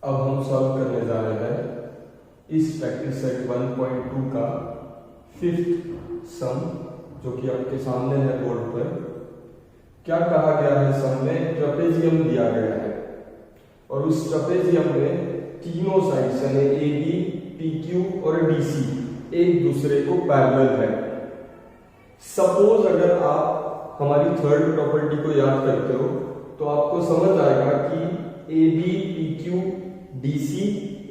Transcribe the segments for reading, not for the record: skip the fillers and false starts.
अब हम सॉल्व करने जा रहे हैं इस प्रैक्टिस सेट 1.2 का फिफ्थ सम, जो कि आपके सामने है बोर्ड पर। क्या कहा गया है सम में? ट्रेपेजियम दिया गया है और उस ट्रेपेजियम में तीनों साइड्स यानी ए बी, पी क्यू और डी सी एक दूसरे को पैरेलल है। सपोज अगर आप हमारी थर्ड प्रॉपर्टी को याद करते हो तो आपको समझ आएगा कि A B, P Q, D C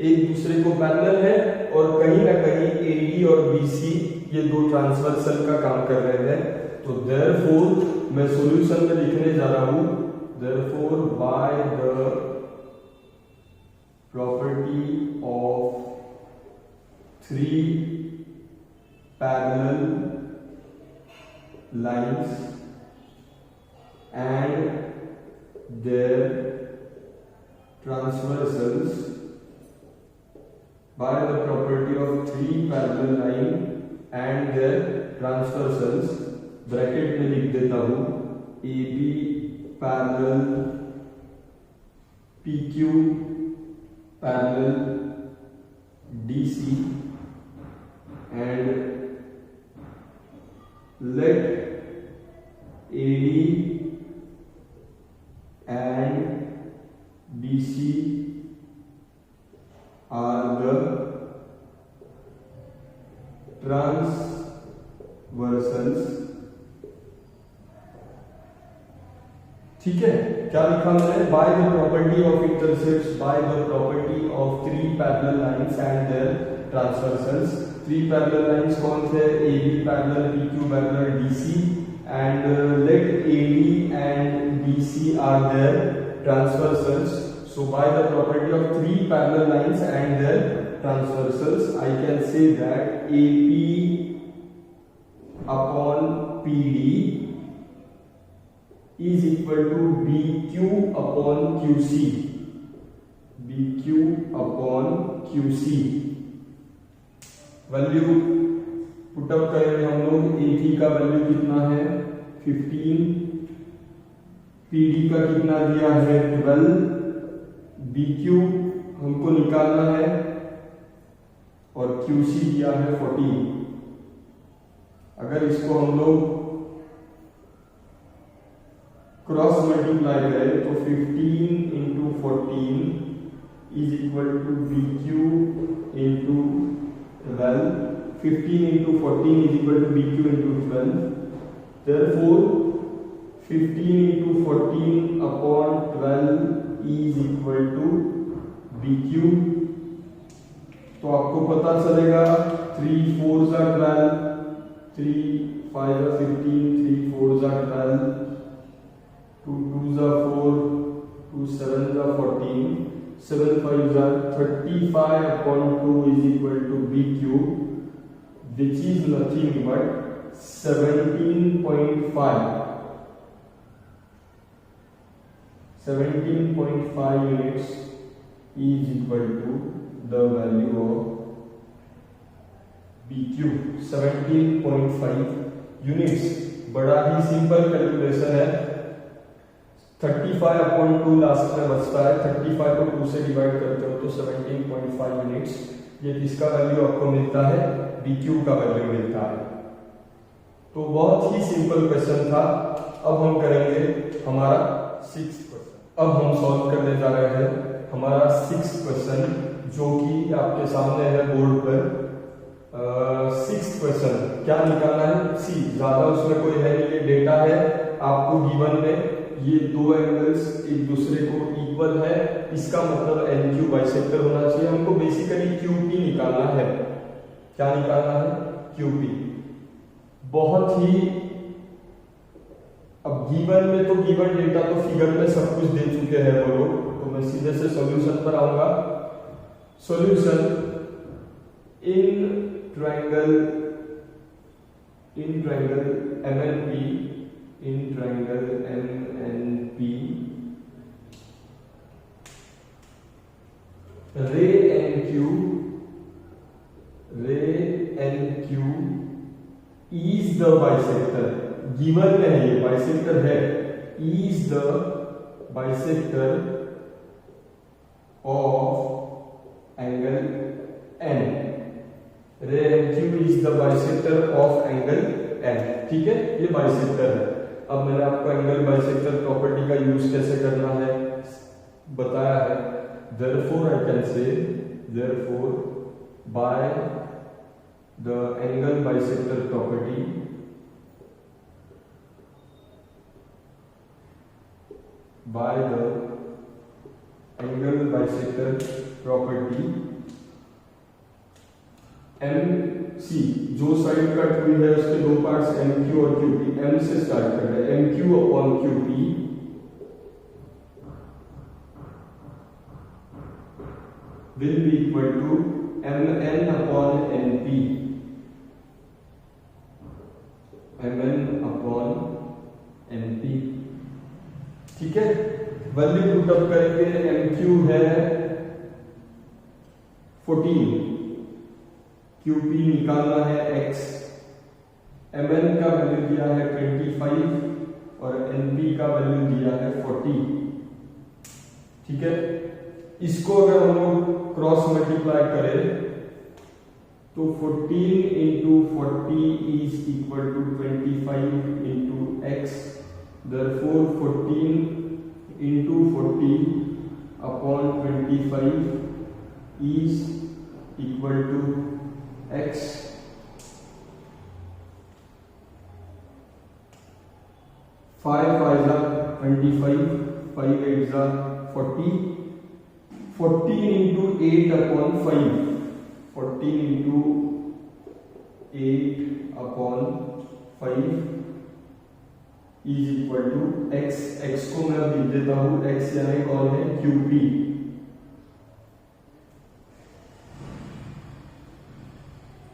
एक दूसरे को पैरेलल है और कहीं ना कहीं ए डी और बी सी ये दो ट्रांसवर्सल का काम कर रहे हैं। तो देयरफॉर मैं सॉल्यूशन में लिखने जा रहा हूं, therefore by the property of three parallel lines and their transversals, by the property of three parallel line and their transversals, bracket में लिख देता हूं A B parallel, P Q parallel, D C, and let A D and BC are the transversals। ठीक है, क्या लिखा मैंने? By the property of intercepts, by the property of three parallel lines and their transversals. Three parallel lines कौन थे? A B parallel, P Q parallel, D C, and let AD and BC are their transversals. So by the property of three parallel lines and their transversals, I can say that AP upon PD is equal to BQ upon QC, BQ upon QC। Value put up करेंगे हम लोग। AP का value कितना है? 15, PD का कितना दिया है? 12, BQ हमको निकालना है और QC दिया है 14। अगर इसको हम लोग क्रॉस मल्टीप्लाई करें तो 15 into 14 is equal to BQ into 12। 15 into 14 is equal to BQ into 12. Therefore, 15 into 14 upon 12 is equal to BQ। तो आपको पता चलेगा 3 4s are 12, 3 5s are 15, 3 4s are 12, 2 2s are 4, 2 7s are 14, 7 5s are 35 upon 2 is equal to BQ, which is nothing but 17.5 units is equal to the value of BQ। 17.5 units. बड़ा ही simple calculation है। 35 upon 2 last में बचता है, 35 को 2 से divide करते हो तो 17.5 यूनिट्स। ये किसका वैल्यू आपको मिलता है? BQ का वैल्यू मिलता है। तो बहुत ही सिंपल क्वेश्चन था। अब हम करेंगे हमारा 6th क्वेश्चन। अब हम सॉल्व करने जा रहे हैं हमारा 6th क्वेश्चन, जो कि आपके सामने है बोर्ड पर। 6th क्वेश्चन क्या निकालना है? सी ज्यादा उसमें कोई है नहीं, ये डेटा है आपको गिवन में। ये दो एंगल्स एक दूसरे को इक्वल है, इसका मतलब NQ बाइसेक्टर होना चाहिए। हमको बेसिकली QP निकालना है। क्या निकालना है? QP। बहुत ही अब गिवन में तो गिवन डेटा तो फिगर में सब कुछ दे चुके हैं वो लोग, तो मैं सीधे से सॉल्यूशन पर आऊंगा। Solution in triangle MNP, in triangle MNP रे NQ is the bisector। Given में है, ये बाइसेक्टर है। is the bisector of angle n, रे MQ is the bisector of angle n। ठीक है, ये बाइसेक्टर है। अब मैंने आपको एंगल बाइसेक्टर प्रॉपर्टी का यूज कैसे करना है बताया है। therefore I can say, therefore by the angle bisector property, by the angle bisector property, MC जो साइड कट हुई है उसके दो पार्ट्स MQ और QP, M से स्टार्ट कर रहे हैं, MQ upon QP will be equal to MN upon NP, MN upon NP। ठीक है, वैल्यू पुट अप करेंगे। MQ है 14, QP निकालना है X, MN का वैल्यू दिया है 25 और NP का वैल्यू दिया है 40। ठीक है, इसको अगर हम लोग क्रॉस मल्टीप्लाई करें तो 14 into 40 is equal to 25 into X, therefore 14 into 40 upon 25 is equal to X। 5 5 25, 5 8 40, 14 into 8 upon 5, 14 into 8 upon 5 is equal to X। X को मैं लिख देता हूं, X यानी कौन है, QP।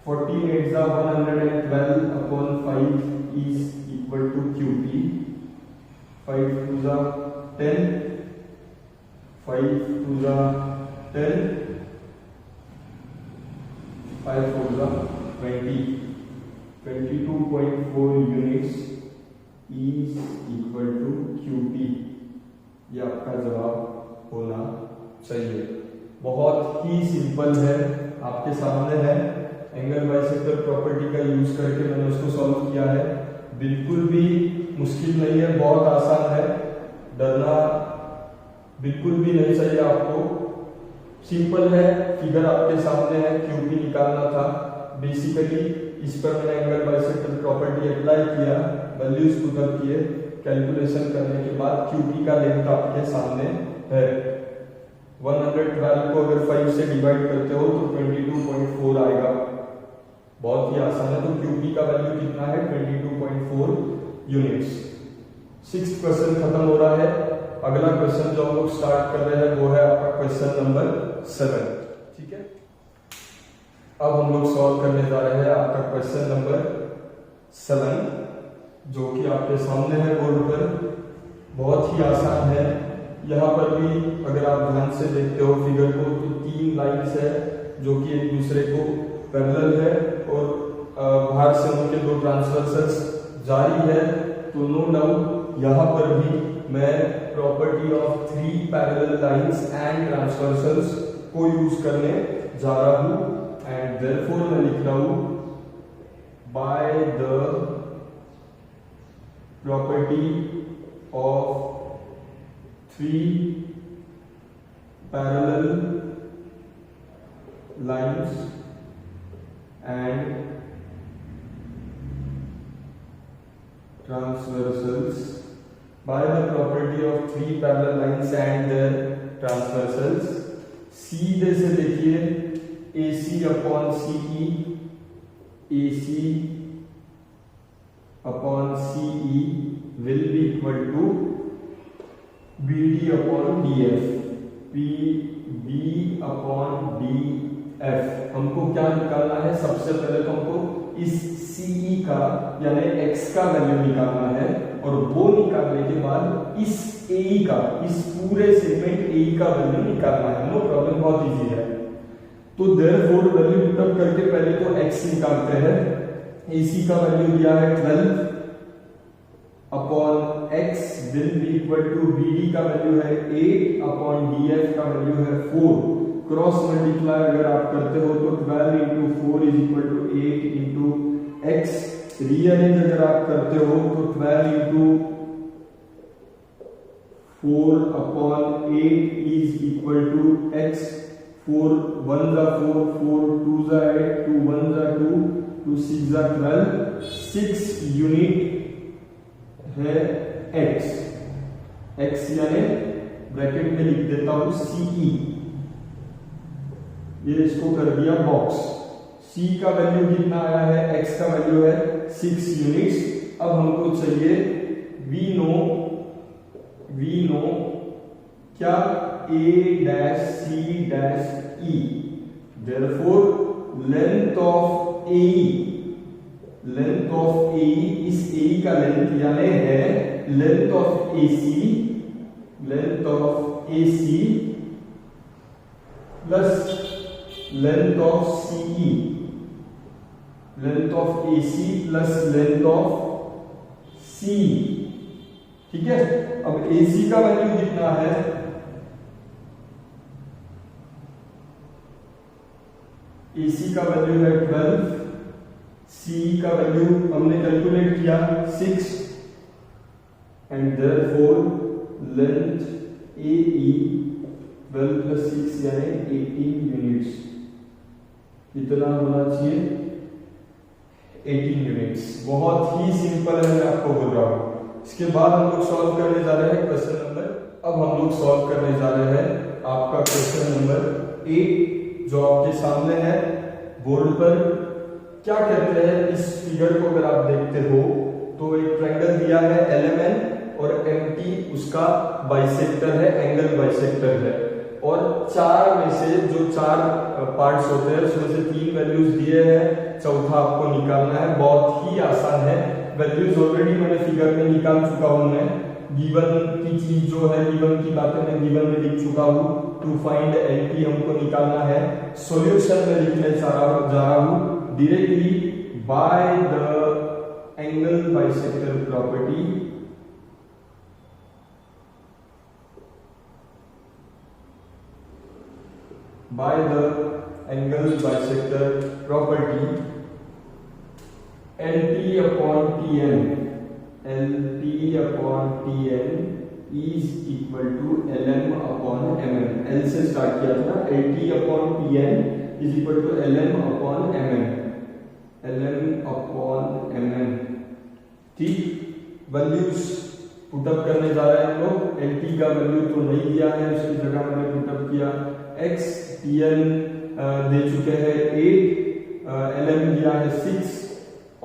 14 8 112 upon 5 is equal to QP। 5 2 10, 5 2 10, 5 4 20, 22.4 units is equal to QP। ये आपका जवाब होना चाहिए। बहुत ही सिंपल है, आपके सामने है। एंगल बाइसेक्टर प्रॉपर्टी का यूज करके मैंने उसको सॉल्व किया है। बिल्कुल भी मुश्किल नहीं है, बहुत आसान है। डरना बिल्कुल भी नहीं चाहिए आपको, सिंपल है। फिगर आपके सामने है, QP निकालना था। बेसिकली इस पर मैंने एंगल बाइसेक्टर प्रॉपर्टी अप्लाई किया, वैल्यूज पुट अप किए, कैलकुलेशन करने के बाद QP का लेंथ आपके सामने है। 112 को अगर 5 से डिवाइड करते हो तो 22.4 आएगा। बहुत ही आसान है। तो QP का वैल्यू कितना है, 22.4 यूनिट्स। 6th क्वेश्चन खत्म हो रहा है। अगला क्वेश्चन जो हम लोग स्टार्ट कर रहे हैं वो है आपका क्वेश्चन नंबर 7। ठीक है, अब हम लोग सॉल्व करने जा रहे हैं आपका क्वेश्चन नंबर 7, जो कि आपके सामने है बोर्ड पर। बहुत ही आसान है। यहाँ पर भी अगर आप ध्यान से देखते हो फिगर को तो 3 लाइन्स है जो कि एक दूसरे को पैरेलल है और बाहर से उनके 2 ट्रांसवर्सल्स जारी है। तो नो डाउट यहाँ पर भी मैं property of 3 parallel lines and transversals को यूज करने जा रहा हूं। एंड देयरफॉर मैं लिख रहा हूं bye the property of 3 parallel lines and transversals, by the property of 3 parallel lines and their transversals, सीधे से देखिए AC upon CE, AC upon CE will be equal to BD upon DF, BD upon DF। हमको क्या निकालना है, सबसे पहले तो हमको इस CE का यानी X का वैल्यू निकालना है और वो निकालने के बाद इस AE का, इस पूरे सेगमेंट AE का वैल्यू निकालना है। नो प्रॉब्लम, बहुत इजी है। तो देयरफॉर वैल्यू पुट अप करके पहले तो X निकालते हैं। AC का वैल्यू दिया है 12 upon X will be equal to BD का वैल्यू है 8 अपॉन DF का वैल्यू है 4। क्रॉस मल्टीप्लाई अगर आप करते हो तो 12 into 4 is equal to 8 into x। Rearrange अगर आप करते हो तो 12 into 4 upon 8 is equal to x। 4 1 जा 4, 4 2 जा 8, 2 1 जा 2, 2 6 जा 12, 6 यूनिट है x। x यानी ब्रैकेट में लिख देता हूं CE। ये इसको कर दिया बॉक्स। C का वैल्यू कितना आया है, x का वैल्यू है 6 यूनिट्स। अब हमको चाहिए वी नो क्या A dash C dash E। Therefore length of AE, इस AE का लेंथ यानी है length of AC plus length of CE, length of AC plus length of CE। ठीक है, अब AC का वैल्यू कितना है, AC का वैल्यू है 12, CE का वैल्यू हमने कैलकुलेट किया 6 and therefore length AE 12 plus 6 यानी 18 यूनिट्स। कितना होना चाहिए, 18 यूनिट्स। बहुत ही सिंपल है, मैं आपको बोल रहा हूं। इसके बाद हम लोग सॉल्व करने जा रहे हैं क्वेश्चन नंबर, अब हम लोग सॉल्व करने जा रहे हैं आपका क्वेश्चन नंबर 8 जो आपके सामने है बोर्ड पर। क्या कहते हैं इस फिगर को अगर आप देखते हो तो एक ट्रायंगल दिया है LMN और MT उसका बाइसेक्टर है, एंगल बाइसेक्टर है। और चार में से जो 4 पार्ट्स होते हैं उसमें से 3 वैल्यूज दिए हैं, चौथा आपको निकालना है। बहुत ही आसान है, वैल्यूज ऑलरेडी मैंने फिगर में निकाल चुका हूं। मैं गिवन की चीज जो है, गिवन की बातें मैं गिवन में लिख चुका हूं। टू फाइंड LP हमको निकालना है। सॉल्यूशन में लिखने जा रहा हूं directly by the angle bisector property. By the angle bisector property, LP upon TN is equal to LM upon MM। L से स्टार्ट किया था ना, LT upon TN is equal to LM upon MM। ठीक, values put up करने जा रहे हैं हम लोग। LT का वैल्यू तो नहीं दिया है, उसकी जगह मैंने पुटअप किया x, TN दे चुके हैं 8, LM दिया है 6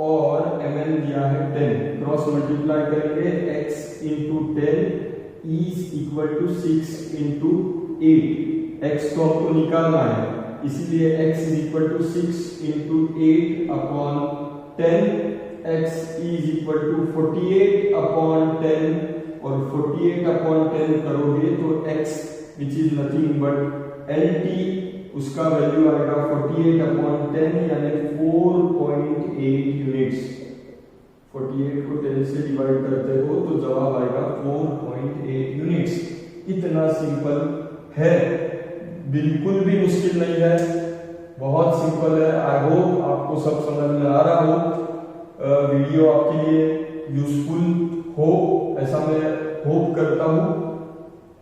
और MN दिया है 10। क्रॉस मल्टीप्लाई करेंगे, x into 10 is equal to 6 into 8। x तो हमको निकालना है, इसीलिए x is equal to 6 into 8 upon 10। x is equal to 48 upon 10 और 48 अपॉन 10 करोगे तो x which is nothing but LT उसका वैल्यू आएगा 48 अपॉन 10 यानी 4.8 यूनिट्स। 48 को 10 से डिवाइड करते हो तो जवाब आएगा 4.8 यूनिट्स। इतना सिंपल है, बिल्कुल भी मुश्किल नहीं है, बहुत सिंपल है। आई होप आपको सब समझ में आ रहा हो, वीडियो आपके लिए यूजफुल हो ऐसा मैं होप करता हूं।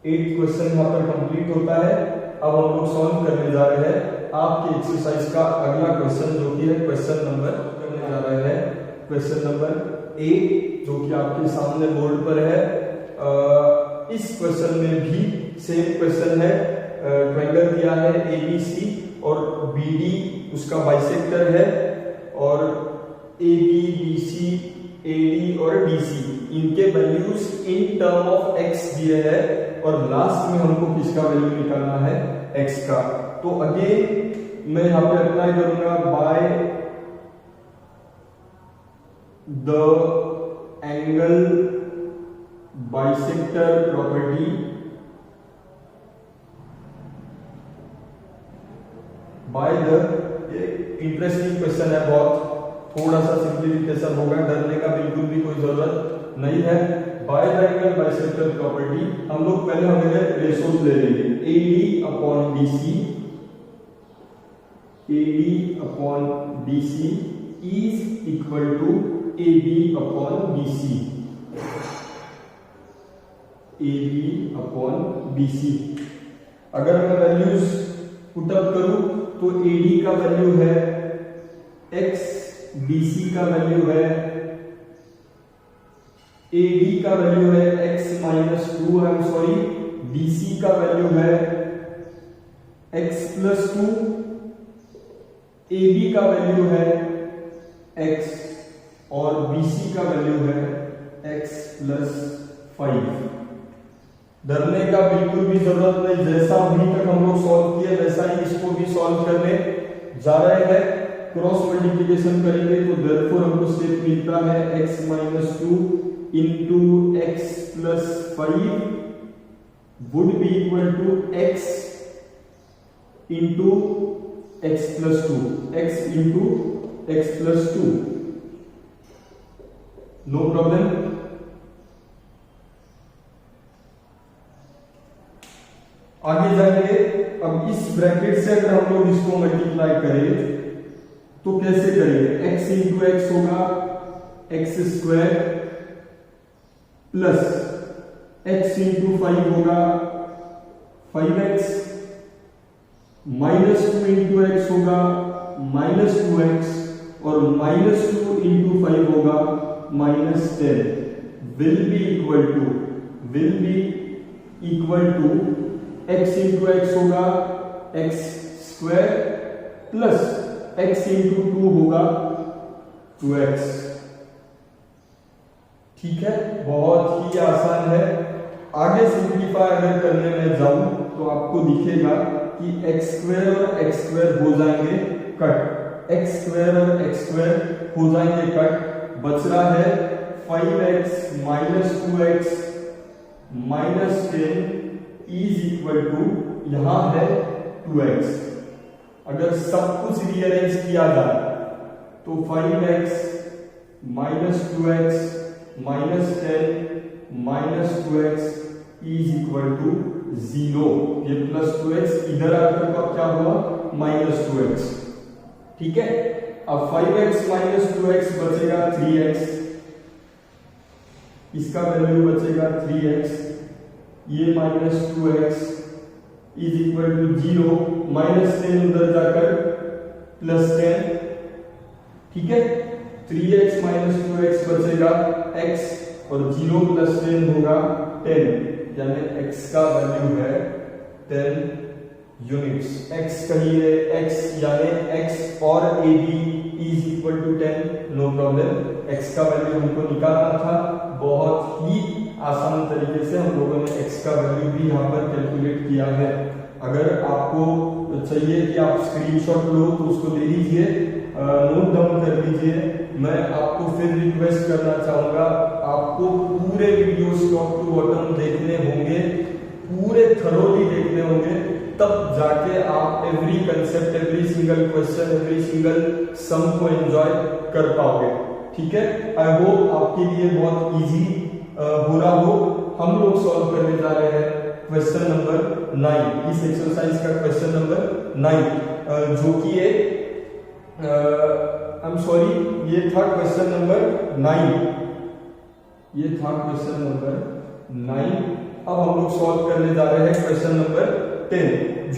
8 क्वेश्चन यहाँ पर कंप्लीट होता है। अब हम लोग सॉल्व करने जा रहे हैं आपके एक्सरसाइज का अगला क्वेश्चन जो कि है क्वेश्चन नंबर करने जा रहे हैं क्वेश्चन नंबर 8 जो कि आपके सामने बोर्ड पर है। इस क्वेश्चन में भी सेम क्वेश्चन है, ट्रायंगल दिया है ABC और BD उसका बाइसेक्टर है और AB, BC, AD और DC इनके values in term of x दिए हैं और लास्ट में हमको किसका वैल्यू निकालना है, x का। तो अगेन मैं यहां पे अप्लाई करूंगा by the angle bisector property. By the, interesting question है बहुत, थोड़ा सा सिंप्लीफिकेशन होगा, डरने का बिल्कुल भी कोई जरूरत नहीं है। बायडायगोनल बाइसेक्टर प्रॉपर्टी, हम लोग पहले हमें रेशोस ले लेंगे। AD upon BC is equal to AB upon BC। अगर मैं वैल्यूज पुटअप करूं तो AD का वैल्यू है x, BC का वैल्यू है AD का वैल्यू है x minus 2, I am sorry, BC का वैल्यू है x प्लस 2, AB का वैल्यू है x और BC का वैल्यू है x प्लस 5। डरने का बिल्कुल भी जरूरत नहीं, जैसा अभी तक हम लोग सॉल्व किए वैसा ही इसको भी सॉल्व करने जा रहे हैं। क्रॉस मल्टीप्लिकेशन करेंगे तो देयरफॉर हमको स्टेप मिलता है x minus 2 into x plus 5 would be equal to x into x plus 2, x into x plus 2, no problem. आगे जाएंगे। अब इस ब्रैकेट से अगर हम लोग इसको मल्टीप्लाई करें तो कैसे करेंगे? x इंटू एक्स होगा x square plus x into 5 होगा 5x माइनस 2 इंटू एक्स होगा माइनस 2x और माइनस 2 इंटू 5 होगा minus 10 will be equal to x into x होगा x square plus x into 2 होगा 2x। ठीक है, बहुत ही आसान है। आगे सिंप्लीफाई अगर करने में जाऊं तो आपको दिखेगा कि x स्क्वायर और x स्क्वायर हो जाएंगे कट, x स्क्वायर और x स्क्वायर हो जाएंगे कट, बच रहा है 5x minus 2x minus 10 is equal to, यहां है 2x। अगर सब कुछ रीअरेंज किया जाए तो 5x minus 2x minus 10 minus 2x is equal to 0। ये प्लस 2x इधर आकर का क्या हुआ? Minus 2x। ठीक है, अब 5x माइनस 2x बचेगा 3x, इसका वैल्यू बचेगा 3x, ये minus 2x is equal to 0, minus 10 उधर जाकर प्लस 10। ठीक है, 3x माइनस 2x बचेगा x और 0 प्लस 10 होगा 10, यानी x का वैल्यू है 10 यूनिट्स। x कहीं है x, यानी x और AB is equal to 10, no problem. x का वैल्यू हमको निकालना था, बहुत ही आसान तरीके से हम लोगों ने x का वैल्यू भी यहाँ पर कैलकुलेट किया है। अगर आपको चाहिए कि आप स्क्रीनशॉट लो तो उसको ले लीजिए, नोट डाउन कर लीजिए। मैं आपको फिर रिक्वेस्ट करना चाहूंगा, आपको पूरे वीडियोस टॉप टू बॉटम देखने होंगे, पूरे थरोली देखने होंगे, तब जाके आप every concept, every single question, every single sum को एंजॉय कर पाओगे। ठीक है, आई होप आपके लिए बहुत इजी हो रहा हो। हम लोग सॉल्व करने जा रहे हैं क्वेश्चन नंबर 9, इस एक्सरसाइज का क्वेश्चन नंबर 9, जो कि आई एम सॉरी, ये था क्वेश्चन नंबर 9, ये था क्वेश्चन नंबर 9। अब हम लोग सॉल्व करने जा रहे हैं क्वेश्चन नंबर 10,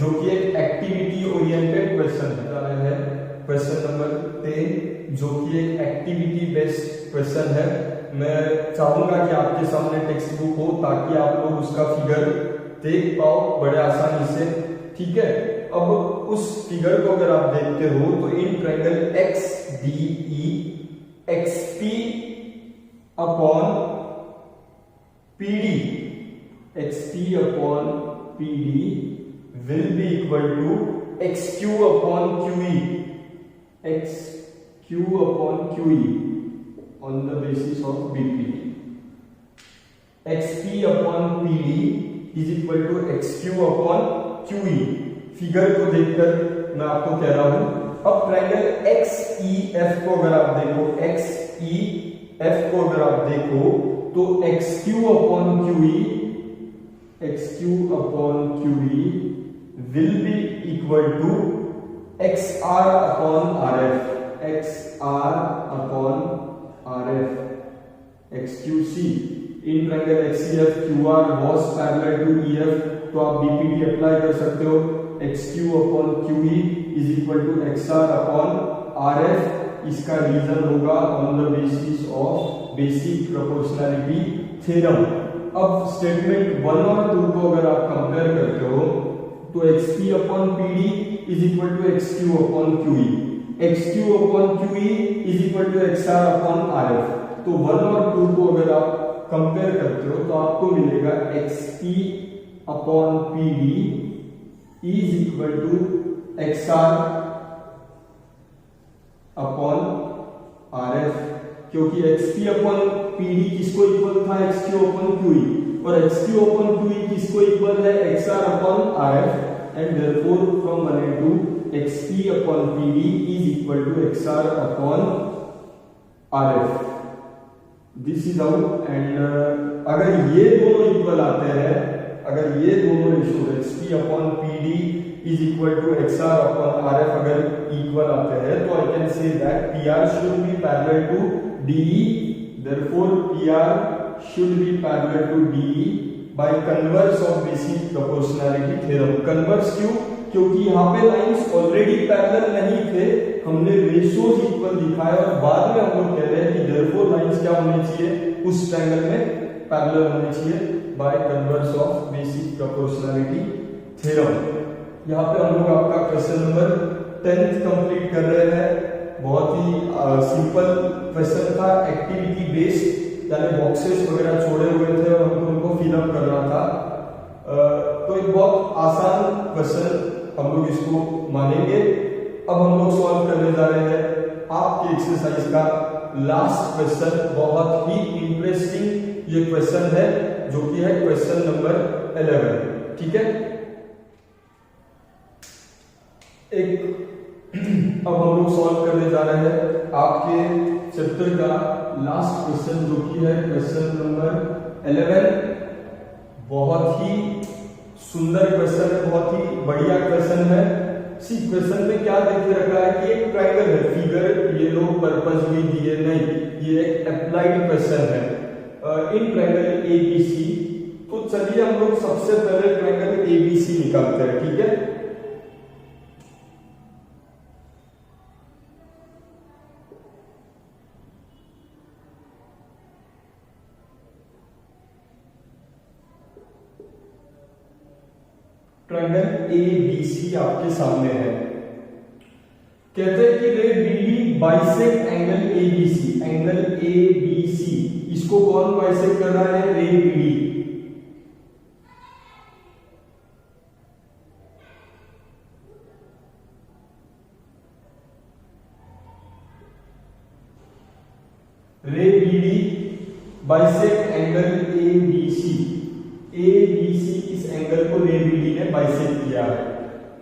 जो कि एक एक्टिविटी ओरिएंटेड क्वेश्चन है। जा रहे हैं क्वेश्चन नंबर 10, जो कि एक एक्टिविटी बेस्ड क्वेश्चन है। मैं चाहूंगा कि आपके सामने टेक्स्ट बुक हो ताकि आप लोग उसका फिगर देख पाओ बड़े आसानी से। ठीक है, अब उस फिगर को अगर आप देखते हो तो in triangle XDE XP upon PD, XP upon PD will be equal to XQ upon QE, XQ upon QE on the basis of BP. XP upon PD is equal to XQ upon QE। Figure को देखकर मैं आपको कह रहा हूं। अब triangle XEF को अगर आप देखो, XEF को अगर आप देखो तो XQ upon QE will be equal to XR upon RF, XQC in triangle HCF QR was parallel to EF, तो आप BPT अप्लाई कर सकते हो। XQ upon QE is equal to XR upon RF, इसका रीजन होगा on the basis of basic proportionality theorem. अब statement 1 और 2 को अगर आप कंपेयर करते हो तो XP upon PD is equal to XQ upon QE, XQ upon QE is equal to XR upon RF। तो 1 और 2 को अगर आप कंपेयर करते हो तो आपको मिलेगा XP upon PD is equal to XR upon RF, क्योंकि XP अपॉन PD किसको इक्वल था, XQ अपॉन QE, और XQ अपॉन QE किसको इक्वल है, XR upon RF, and therefore from 1 and 2 XP upon PD is equal to XR upon RF। This is out. And अगर ये दोनों equal आते हैं, अगर ये दोनों ratio XP upon PD is equal to XR upon RF अगर equal आते हैं तो I can say that PR should be parallel to DE, therefore PR should be parallel to DE by converse of basic proportionality theorem। Converse क्यों, क्योंकि यहाँ पे lines already parallel नहीं थे, हमने रेशियोज इक्वल दिखाया और बाद में हम लोग कह रहे हैं कि therefore लाइंस क्या होने चाहिए, उस ट्रायंगल में पैरेलल होने चाहिए by converse of basic proportionality theorem। यहाँ पे हम लोग आपका क्वेश्चन नंबर 10th कंप्लीट कर रहे हैं। बहुत ही सिंपल क्वेश्चन था, एक्टिविटी बेस्ड, यानी बॉक्सेस वगैरह छोड़े हुए थे और हमको उनको फिल अप करना था। तो एक बहुत आसान क्वेश्चन हम लोग इसको मानेंगे। अब हम लोग सॉल्व करने जा रहे हैं आपके एक्सरसाइज का लास्ट क्वेश्चन। बहुत ही इंटरेस्टिंग ये क्वेश्चन है जो कि है क्वेश्चन नंबर 11। ठीक है, एक अब हम लोग सॉल्व करने जा रहे हैं आपके चैप्टर का लास्ट क्वेश्चन जो कि है क्वेश्चन नंबर 11। बहुत ही सुंदर क्वेश्चन है, बहुत ही बढ़िया क्वेश्चन है। सी क्वेश्चन में क्या देख रखा है कि एक ट्रायंगल है, फिगर ये लोग पर्पस भी दिए नहीं, ये एक अप्लाइड क्वेश्चन है इन ट्रायंगल ABC। तो चलिए हम लोग सबसे पहले ट्रायंगल ABC निकालते हैं। ठीक है, ट्रायंगल ABC आपके सामने है। कहते हैं कि रे BD bisect angle ABC, angle ABC इसको कौन बाइसेक्ट कर रहा है, रे BD। रे BD bisect angle ABC, ABC इस एंगल को रे BD ने बाइसेक्ट किया है,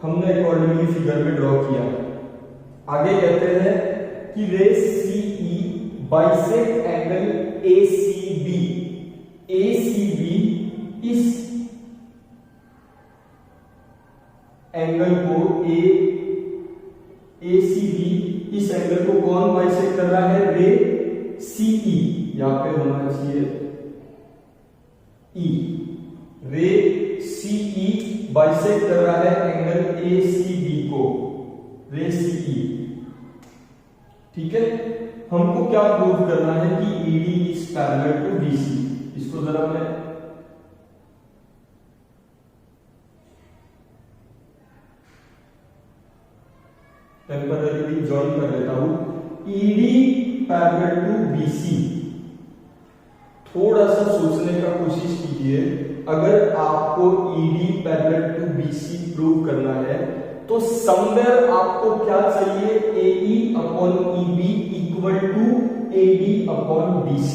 हमने अकॉर्डिंगली फिगर में ड्रॉ किया। आगे कहते हैं कि रे CE bisect angle ACB, ACB इस एंगल को ACB इस एंगल को कौन बाइसेक्ट कर रहा है, रे CE, यहां पे होना चाहिए E। रे CE बाइसेक्ट कर रहा है एंगल ACB को, रे CE। ठीक है, हमको क्या प्रूव करना है कि ED is parallel to BC। इसको जरा मैं टेम्पररीली ज्वाइन कर लेता हूं। ED पैरेलल टू BC, थोड़ा सा सोचने का कोशिश कीजिए। अगर आपको ED parallel to BC prove करना है तो समवेयर आपको क्या चाहिए, AE upon EB equal to AD upon BC।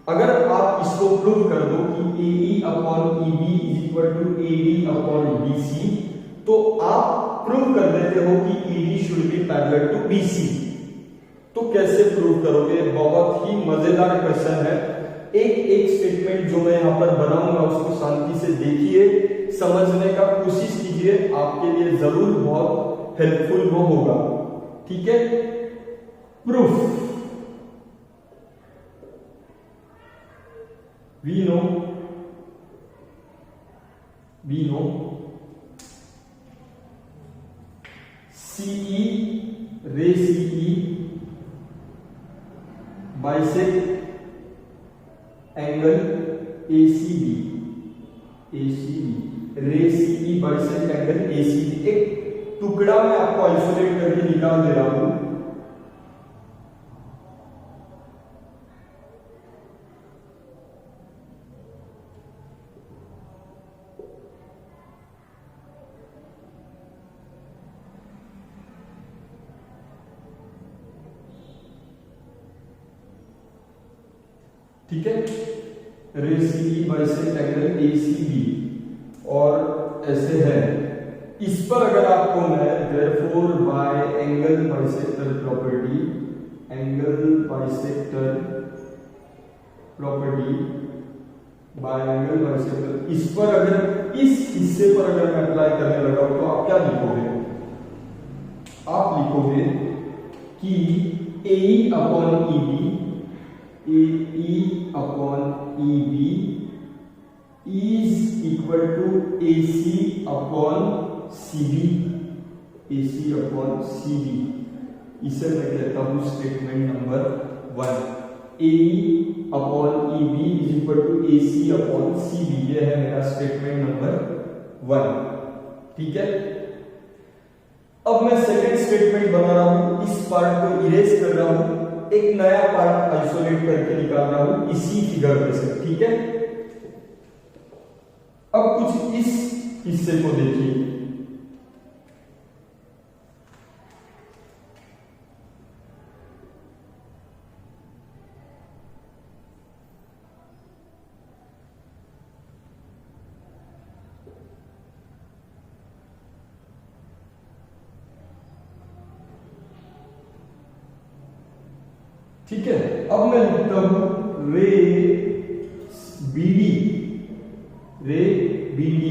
अगर आप इसको प्रूव कर दो कि AE upon EB is equal to AD upon BC, तो आप प्रूव कर देते हो कि ED should be parallel to BC। तो कैसे प्रूव करोगे, बहुत ही मजेदार क्वेश्चन है। एक एक स्टेटमेंट जो मैं यहां पर बनाऊंगा उसको शांति से देखिए, समझने का कोशिश कीजिए, आपके लिए जरूर बहुत हेल्पफुल वो होगा। ठीक है, proof, we know CE ray CE bisect angle ACB ray CE bisect angle ACB। एक टुकड़ा मैं आपको आइसोलेट करके निकाल दे रहा हूं। ठीक है, रे CE बाइसेक्ट एंगल ACB और ऐसे है। इस पर अगर आपको मैं therefore bye angle bisector property bye angle bisector, इस पर अगर इस हिस्से पर अगर मैं अप्लाई करने लगा तो आप क्या लिखोगे? आप लिखोगे कि AE upon EB is equal to AC upon CB। इसे मैं कहता हूं statement number 1। AE upon EB is equal to AC upon CB, ये है मेरा स्टेटमेंट नंबर 1। ठीक है, अब मैं सेकेंड स्टेटमेंट बना रहा हूं, इस पार्ट को इरेज कर रहा हूं, एक नया पार्ट आइसोलेट करके निकाल रहा हूं इसी फिगर में से। ठीक है, अब कुछ इस हिस्से को देखिए, ठीक है। अब मैं लिखता हूं रे BD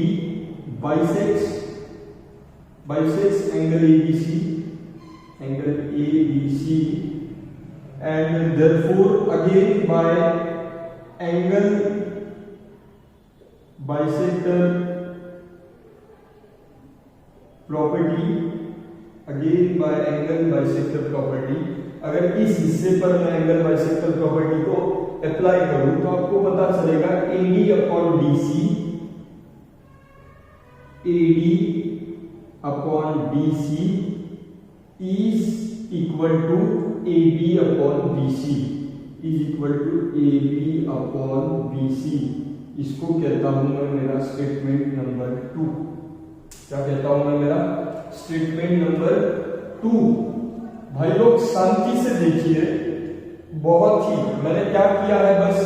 bisects angle ABC and therefore again by angle bisector property, अगर इस हिस्से पर मैं एंगल बाइसेक्टर प्रॉपर्टी को अप्लाई करूं तो आपको पता चलेगा AD upon DC is equal to AB upon BC। इसको कहता हूं मैं मेरा स्टेटमेंट नंबर 2। क्या कहता हूं मैं? मेरा स्टेटमेंट नंबर 2। भाई लोग शांति से देखिए, बहुत ही मैंने क्या किया है, बस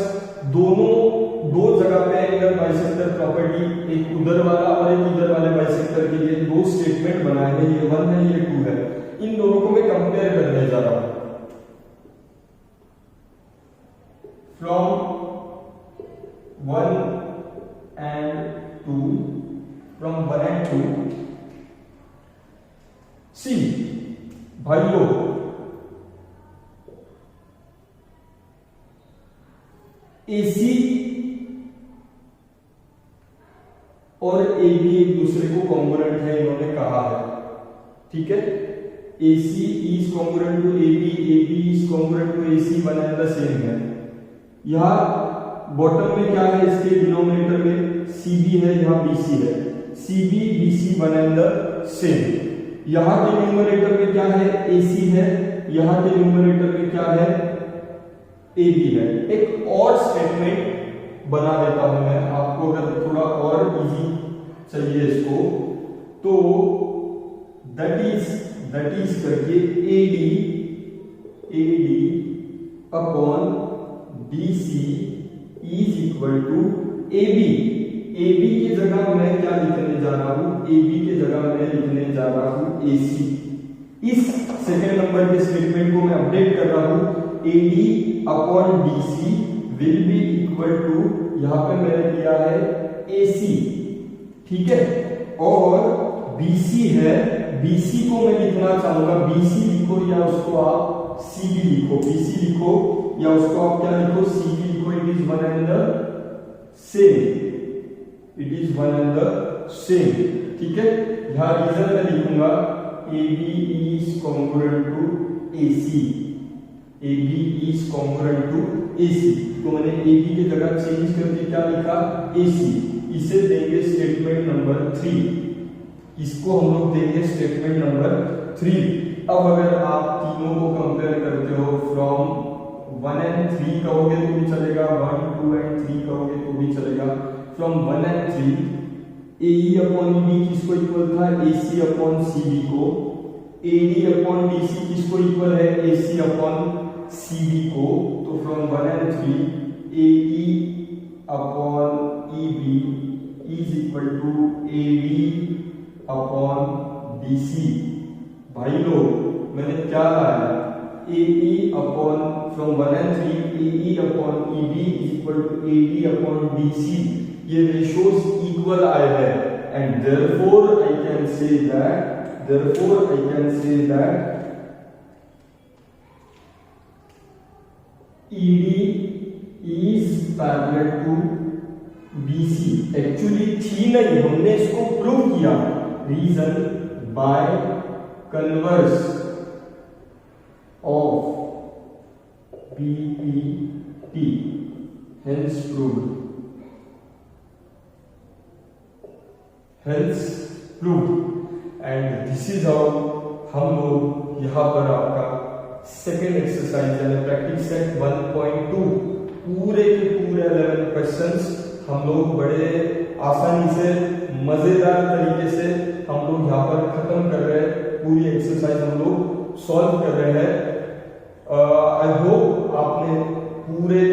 दो जगह पे एंगल बाइसेक्टर प्रॉपर्टी, एक उधर वाला और एक इधर वाले बाइसेक्टर के लिए दो स्टेटमेंट बनाए हैं। ये 1 है, ये 2 है। इन दोनों को मैं कंपेयर करने जा रहा हूं। फ्रॉम 1 and 2 सी भाइयों, AC और AB एक दूसरे को कॉन्ग्रुएंट है, इन्होंने कहा है। ठीक है, AC is congruent to AB is congruent to AC, one and the same है। यहां बॉटम में क्या है, इसके डिनोमिनेटर में CB है, यहां BC है। CB BC one and the same. यहां के न्यूमरेटर में क्या है, AC है, यहां के न्यूमरेटर में क्या है, AB है। एक और स्टेटमेंट बना देता हूं मैं आपको, अगर थोड़ा और इजी चाहिए इसको, तो दैट इज करके AD upon BC is equal to AB की जगह मैं क्या लिखने जा रहा हूं, AB की जगह मैं लिखने जा रहा हूं AC। इस सेकेंड नंबर के स्टेटमेंट को मैं अपडेट कर रहा हूं, AD upon BC will be equal to, यहाँ पे मैंने लिया है AC, ठीक है, और BC है, BC को मैं लिखना चाहूंगा, BC लिखो या उसको आप CB लिखो, BC लिखो या उसको आप क्या लिखो, CB लिखो, it is one and the same, it is one and the same, ठीक है। यहाँ रीजन मैं लिखूंगा AB is congruent to AC, AB is congruent to AC, तो मैंने AB की जगह चेंज करके क्या लिखा, AC, इसे देंगे स्टेटमेंट नंबर 3, इसको हम लोग देंगे स्टेटमेंट नंबर 3। अब अगर आप तीनों को कंपेयर करते हो, फ्रॉम 1 and 3 कहोगे तो भी चलेगा, 1, 2 and 3 कहोगे तो भी चलेगा, from 1 and 3 AE upon EB किसको इक्वल था, AC अपॉन CB को, AD अपॉन DC किसको इक्वल है, AC अपॉन CB को, तो from 1 and 3 AE upon EB is equal to AD upon BC। भाई लोग मैंने क्या लाया, AE upon, from 1 and 3 AE upon EB is equal to AD upon BC, ये रेशियोज इक्वल आए हैं, and therefore I can say that, therefore I can say that ED is parallel to BC। Actually थी नहीं, हमने इसको prove किया, reason by converse of BPT, hence proved, hence proved। And this is how हम लोग यहाँ पर आपका सेकेंड एक्सरसाइज यानी प्रैक्टिस सेट 1.2 पूरे के पूरे 11 क्वेश्चंस हम लोग बड़े आसानी से मजेदार तरीके से हम लोग यहाँ पर खत्म कर रहे हैं, पूरी एक्सरसाइज हम लोग सॉल्व कर रहे हैं। आई होप आपने पूरे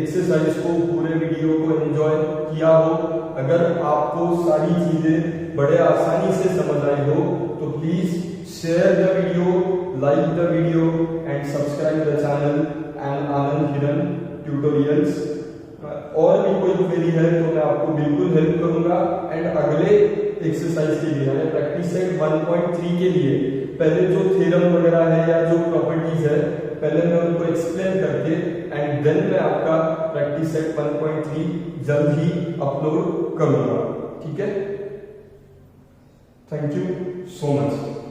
एक्सरसाइज को, पूरे वीडियो को एंजॉय किया हो। अगर आपको सारी चीजें बड़े आसानी से समझ आई हो तो please share the video, like the video and subscribe the channel and Anand Hiran tutorials. और भी कोई क्वेरी है तो मैं आपको बिल्कुल हेल्प करूंगा। एंड अगले एक्सरसाइज के लिए यानी प्रैक्टिस सेट 1.3 के लिए पहले जो थ्योरम वगैरह है या जो प्रॉपर्टीज है पहले मैं उनको एक्सप्लेन करके एंड देन मैं आपका प्रैक्टिस सेट 1.3 जल्द ही अपलोड करूंगा, ठीक है। Thank you so much.